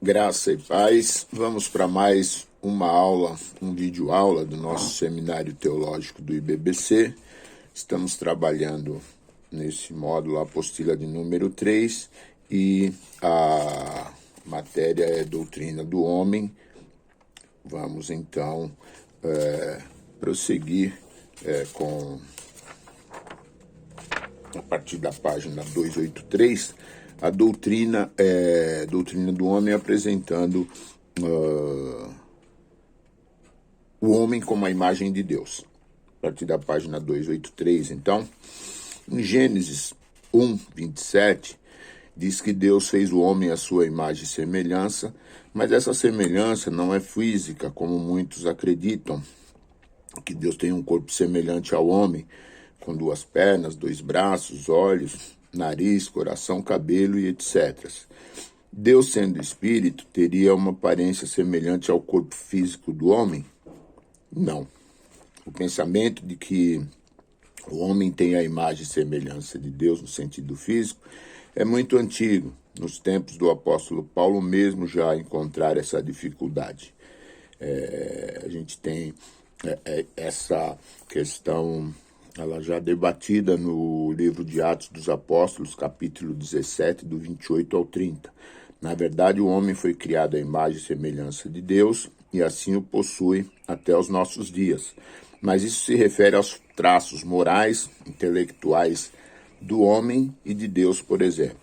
Graça e paz. Vamos para mais uma aula, um vídeo aula do nosso seminário teológico do IBBC. Estamos trabalhando nesse módulo a apostila de número 3 e a matéria é doutrina do homem. Vamos então prosseguir com a partir da página 283, a doutrina do homem apresentando o homem como a imagem de Deus. A partir da página 283, então, em Gênesis 1, 27, diz que Deus fez o homem à sua imagem e semelhança, mas essa semelhança não é física, como muitos acreditam, que Deus tem um corpo semelhante ao homem, com 2 pernas, 2 braços, olhos, nariz, coração, cabelo e etc. Deus, sendo espírito, teria uma aparência semelhante ao corpo físico do homem? Não. O pensamento de que o homem tem a imagem e semelhança de Deus no sentido físico é muito antigo. Nos tempos do apóstolo Paulo mesmo já encontraram essa dificuldade. A gente tem essa questão, ela já debatida no livro de Atos dos Apóstolos, capítulo 17, do 28 ao 30. Na verdade, o homem foi criado à imagem e semelhança de Deus e assim o possui até os nossos dias. Mas isso se refere aos traços morais, intelectuais do homem e de Deus, por exemplo.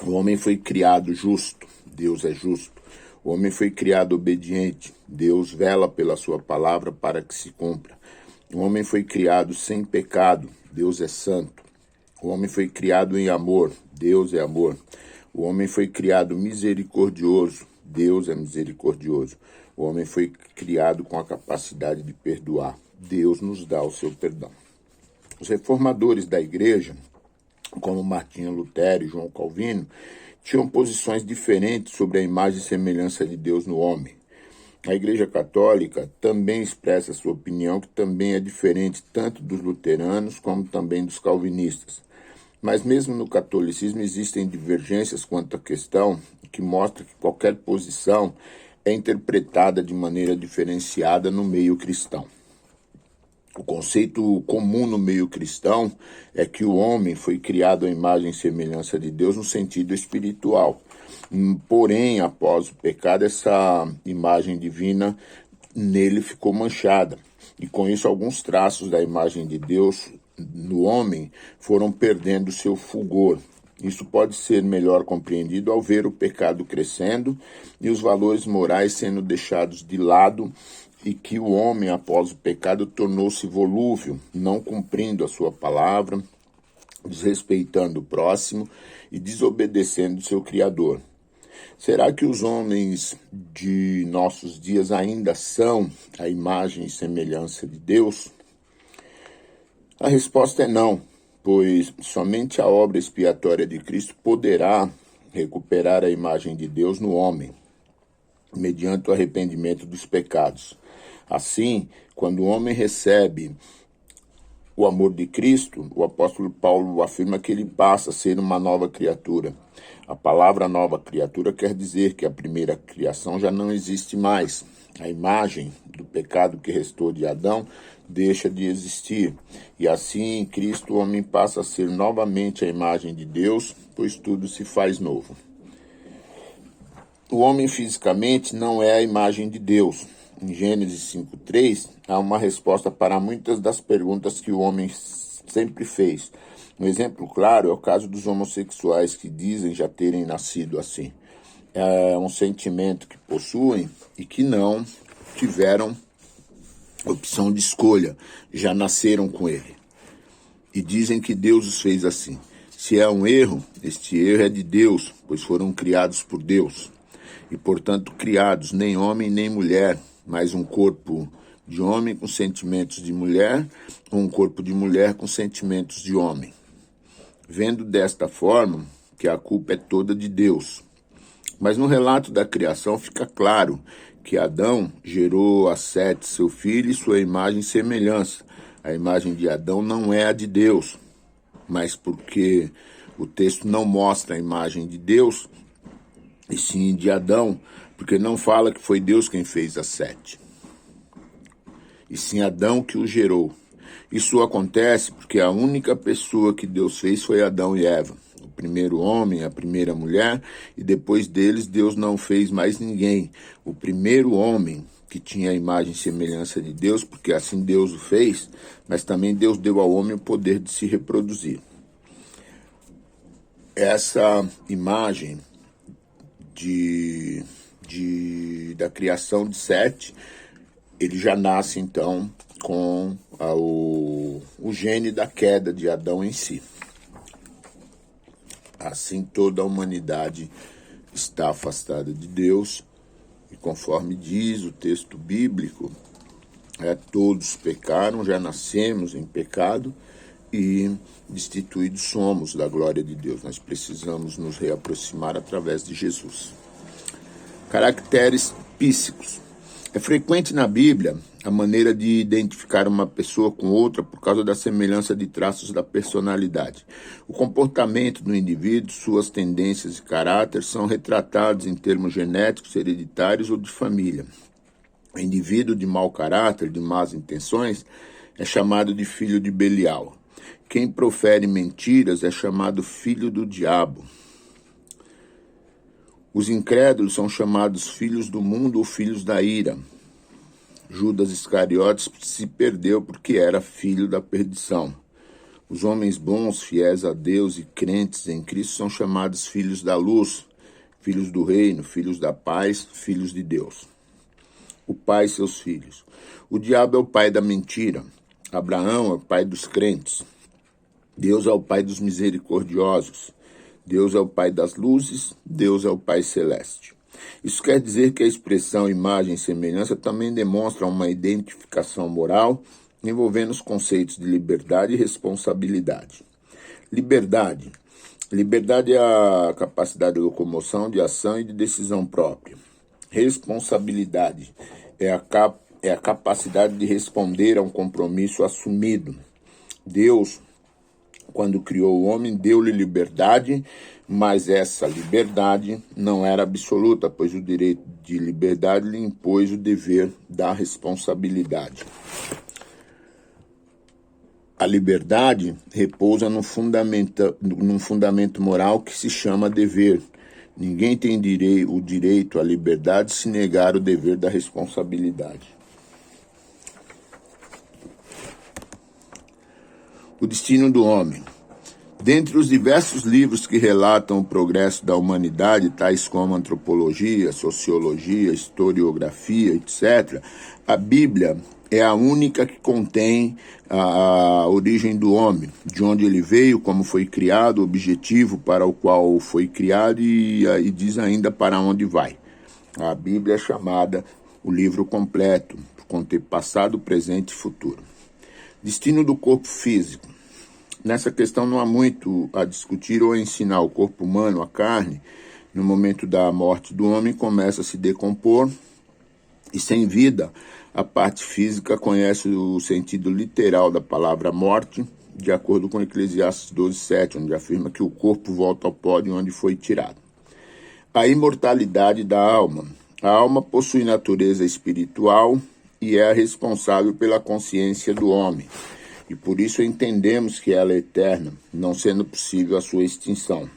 O homem foi criado justo, Deus é justo. O homem foi criado obediente, Deus vela pela sua palavra para que se cumpra. O homem foi criado sem pecado, Deus é santo. O homem foi criado em amor, Deus é amor. O homem foi criado misericordioso, Deus é misericordioso. O homem foi criado com a capacidade de perdoar, Deus nos dá o seu perdão. Os reformadores da igreja, como Martinho Lutero e João Calvino, tinham posições diferentes sobre a imagem e semelhança de Deus no homem. A Igreja Católica também expressa sua opinião, que também é diferente tanto dos luteranos como também dos calvinistas. Mas mesmo no catolicismo existem divergências quanto à questão, que mostra que qualquer posição é interpretada de maneira diferenciada no meio cristão. O conceito comum no meio cristão é que o homem foi criado à imagem e semelhança de Deus no sentido espiritual. Porém, após o pecado, essa imagem divina nele ficou manchada. E com isso, alguns traços da imagem de Deus no homem foram perdendo seu fulgor. Isso pode ser melhor compreendido ao ver o pecado crescendo e os valores morais sendo deixados de lado, e que o homem, após o pecado, tornou-se volúvel, não cumprindo a sua palavra, desrespeitando o próximo e desobedecendo seu Criador. Será que os homens de nossos dias ainda são a imagem e semelhança de Deus? A resposta é não, pois somente a obra expiatória de Cristo poderá recuperar a imagem de Deus no homem, mediante o arrependimento dos pecados. Assim, quando o homem recebe o amor de Cristo, o apóstolo Paulo afirma que ele passa a ser uma nova criatura. A palavra nova criatura quer dizer que a primeira criação já não existe mais. A imagem do pecado que restou de Adão deixa de existir. E assim, em Cristo, o homem passa a ser novamente a imagem de Deus, pois tudo se faz novo. O homem fisicamente não é a imagem de Deus. Em Gênesis 5:3, há uma resposta para muitas das perguntas que o homem sempre fez. Um exemplo claro é o caso dos homossexuais que dizem já terem nascido assim. É um sentimento que possuem e que não tiveram opção de escolha, já nasceram com ele. E dizem que Deus os fez assim. Se é um erro, este erro é de Deus, pois foram criados por Deus. E, portanto, criados nem homem nem mulher, mas um corpo de homem com sentimentos de mulher, ou um corpo de mulher com sentimentos de homem. Vendo desta forma que a culpa é toda de Deus. Mas no relato da criação fica claro que Adão gerou a Sete, seu filho, e sua imagem e semelhança. A imagem de Adão não é a de Deus, mas porque o texto não mostra a imagem de Deus, e sim de Adão, porque não fala que foi Deus quem fez as 7, e sim Adão que o gerou. Isso acontece porque a única pessoa que Deus fez foi Adão e Eva, o primeiro homem, a primeira mulher, e depois deles Deus não fez mais ninguém. O primeiro homem que tinha a imagem e semelhança de Deus, porque assim Deus o fez, mas também Deus deu ao homem o poder de se reproduzir. Essa imagem da criação de Sete, ele já nasce então com o gene da queda de Adão em si. Assim toda a humanidade está afastada de Deus, e conforme diz o texto bíblico, todos pecaram, já nascemos em pecado e destituídos somos da glória de Deus. Nós precisamos nos reaproximar através de Jesus. Caracteres psíquicos. É frequente na Bíblia a maneira de identificar uma pessoa com outra por causa da semelhança de traços da personalidade. O comportamento do indivíduo, suas tendências e caráter são retratados em termos genéticos, hereditários ou de família. O indivíduo de mau caráter, de más intenções, é chamado de filho de Belial. Quem profere mentiras é chamado filho do diabo. Os incrédulos são chamados filhos do mundo ou filhos da ira. Judas Iscariotes se perdeu porque era filho da perdição. Os homens bons, fiéis a Deus e crentes em Cristo são chamados filhos da luz, filhos do reino, filhos da paz, filhos de Deus. O pai e seus filhos. O diabo é o pai da mentira. Abraão é o pai dos crentes. Deus é o pai dos misericordiosos. Deus é o pai das luzes, Deus é o pai celeste. Isso quer dizer que a expressão imagem e semelhança também demonstra uma identificação moral envolvendo os conceitos de liberdade e responsabilidade. Liberdade. Liberdade é a capacidade de locomoção, de ação e de decisão própria. Responsabilidade é a capacidade de responder a um compromisso assumido. Deus, quando criou o homem, deu-lhe liberdade, mas essa liberdade não era absoluta, pois o direito de liberdade lhe impôs o dever da responsabilidade. A liberdade repousa num fundamento moral que se chama dever. Ninguém tem o direito à liberdade se negar o dever da responsabilidade. O destino do homem. Dentre os diversos livros que relatam o progresso da humanidade, tais como antropologia, sociologia, historiografia, etc., a Bíblia é a única que contém a origem do homem, de onde ele veio, como foi criado, o objetivo para o qual foi criado e diz ainda para onde vai. A Bíblia é chamada o livro completo, por conter passado, presente e futuro. Destino do corpo físico. Nessa questão não há muito a discutir ou a ensinar. O corpo humano, a carne, no momento da morte do homem, começa a se decompor e sem vida, a parte física conhece o sentido literal da palavra morte, de acordo com Eclesiastes 12:7, onde afirma que o corpo volta ao pó de onde foi tirado. A imortalidade da alma. A alma possui natureza espiritual e é a responsável pela consciência do homem. E por isso entendemos que ela é eterna, não sendo possível a sua extinção.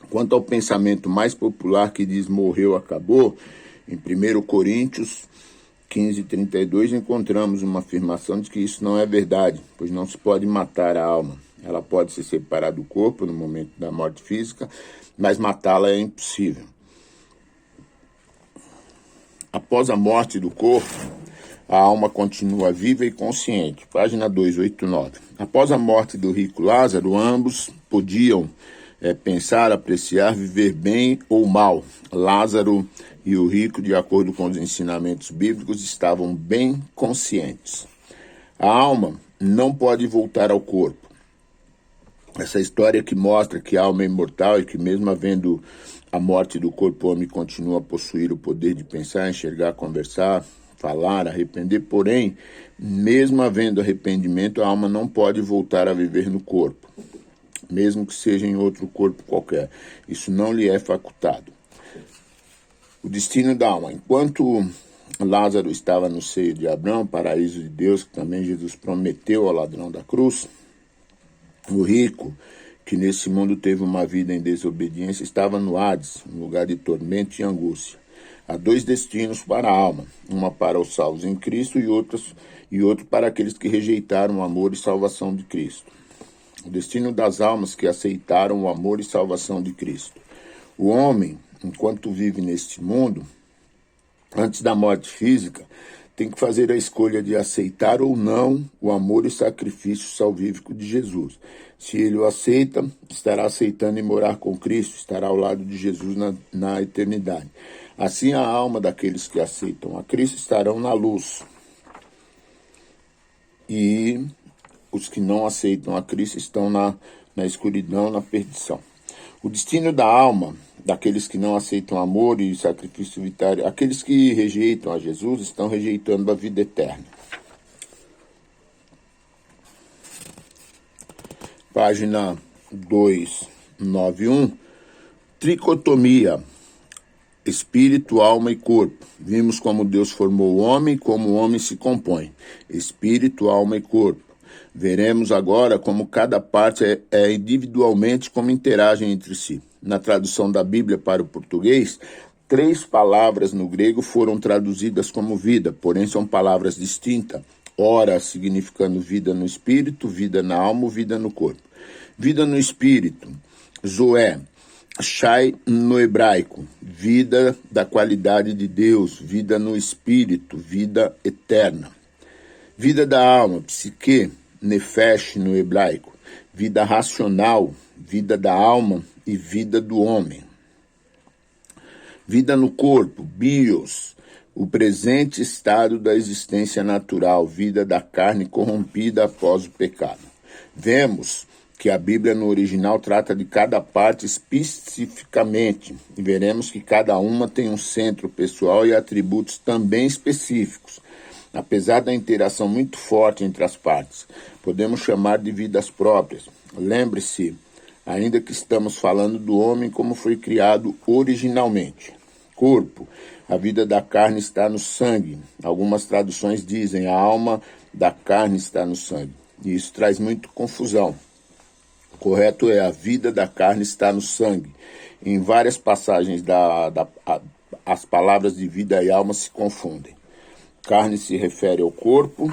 Quanto ao pensamento mais popular que diz morreu, acabou, em 1 Coríntios 15:32 encontramos uma afirmação de que isso não é verdade, pois não se pode matar a alma. Ela pode se separar do corpo no momento da morte física, mas matá-la é impossível. Após a morte do corpo, a alma continua viva e consciente. Página 289. Após a morte do rico Lázaro, ambos podiam pensar, apreciar, viver bem ou mal. Lázaro e o rico, de acordo com os ensinamentos bíblicos, estavam bem conscientes. A alma não pode voltar ao corpo. Essa história que mostra que a alma é imortal e que mesmo havendo a morte do corpo, o homem continua a possuir o poder de pensar, enxergar, conversar, falar, arrepender. Porém, mesmo havendo arrependimento, a alma não pode voltar a viver no corpo, mesmo que seja em outro corpo qualquer. Isso não lhe é facultado. O destino da alma. Enquanto Lázaro estava no seio de Abraão, paraíso de Deus, que também Jesus prometeu ao ladrão da cruz, o rico, que nesse mundo teve uma vida em desobediência, estava no Hades, um lugar de tormento e angústia. Há dois destinos para a alma, uma para os salvos em Cristo e outro para aqueles que rejeitaram o amor e salvação de Cristo. O destino das almas que aceitaram o amor e salvação de Cristo. O homem, enquanto vive neste mundo, antes da morte física, tem que fazer a escolha de aceitar ou não o amor e sacrifício salvífico de Jesus. Se ele o aceita, estará aceitando e morar com Cristo, estará ao lado de Jesus na eternidade. Assim, a alma daqueles que aceitam a Cristo estarão na luz. E os que não aceitam a Cristo estão na escuridão, na perdição. O destino da alma daqueles que não aceitam amor e sacrifício vitário, aqueles que rejeitam a Jesus estão rejeitando a vida eterna. Página 291. Tricotomia. Espírito, alma e corpo. Vimos como Deus formou o homem e como o homem se compõe. Espírito, alma e corpo. Veremos agora como cada parte é individualmente como interagem entre si. Na tradução da Bíblia para o português, 3 palavras no grego foram traduzidas como vida, porém são palavras distintas. Ora, significando vida no espírito, vida na alma, vida no corpo. Vida no espírito, zoé. Shai no hebraico, vida da qualidade de Deus, vida no espírito, vida eterna. Vida da alma, psique, nefesh no hebraico, vida racional, vida da alma e vida do homem. Vida no corpo, bios, o presente estado da existência natural, vida da carne corrompida após o pecado. Vemos que a Bíblia no original trata de cada parte especificamente, e veremos que cada uma tem um centro pessoal e atributos também específicos. Apesar da interação muito forte entre as partes, podemos chamar de vidas próprias. Lembre-se, ainda que estamos falando do homem como foi criado originalmente. Corpo, a vida da carne está no sangue. Algumas traduções dizem a alma da carne está no sangue. E isso traz muito confusão. O correto é a vida da carne está no sangue. Em várias passagens as palavras de vida e alma se confundem. Carne se refere ao corpo,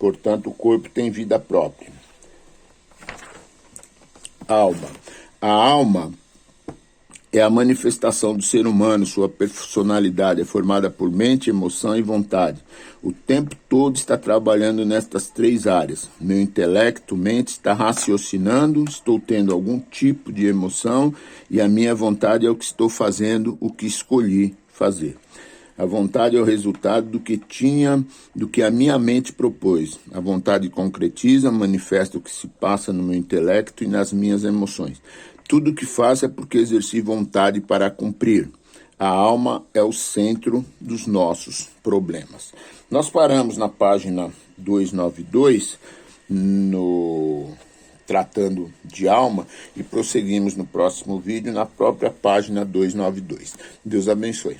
portanto o corpo tem vida própria. Alma. A alma é a manifestação do ser humano, sua personalidade é formada por mente, emoção e vontade. O tempo todo está trabalhando nestas 3 áreas. Meu intelecto, mente, está raciocinando, estou tendo algum tipo de emoção e a minha vontade é o que estou fazendo, o que escolhi fazer. A vontade é o resultado do que a minha mente propôs. A vontade concretiza, manifesta o que se passa no meu intelecto e nas minhas emoções. Tudo o que faço é porque exerci vontade para cumprir. A alma é o centro dos nossos problemas. Nós paramos na página 292, tratando de alma, e prosseguimos no próximo vídeo na própria página 292. Deus abençoe.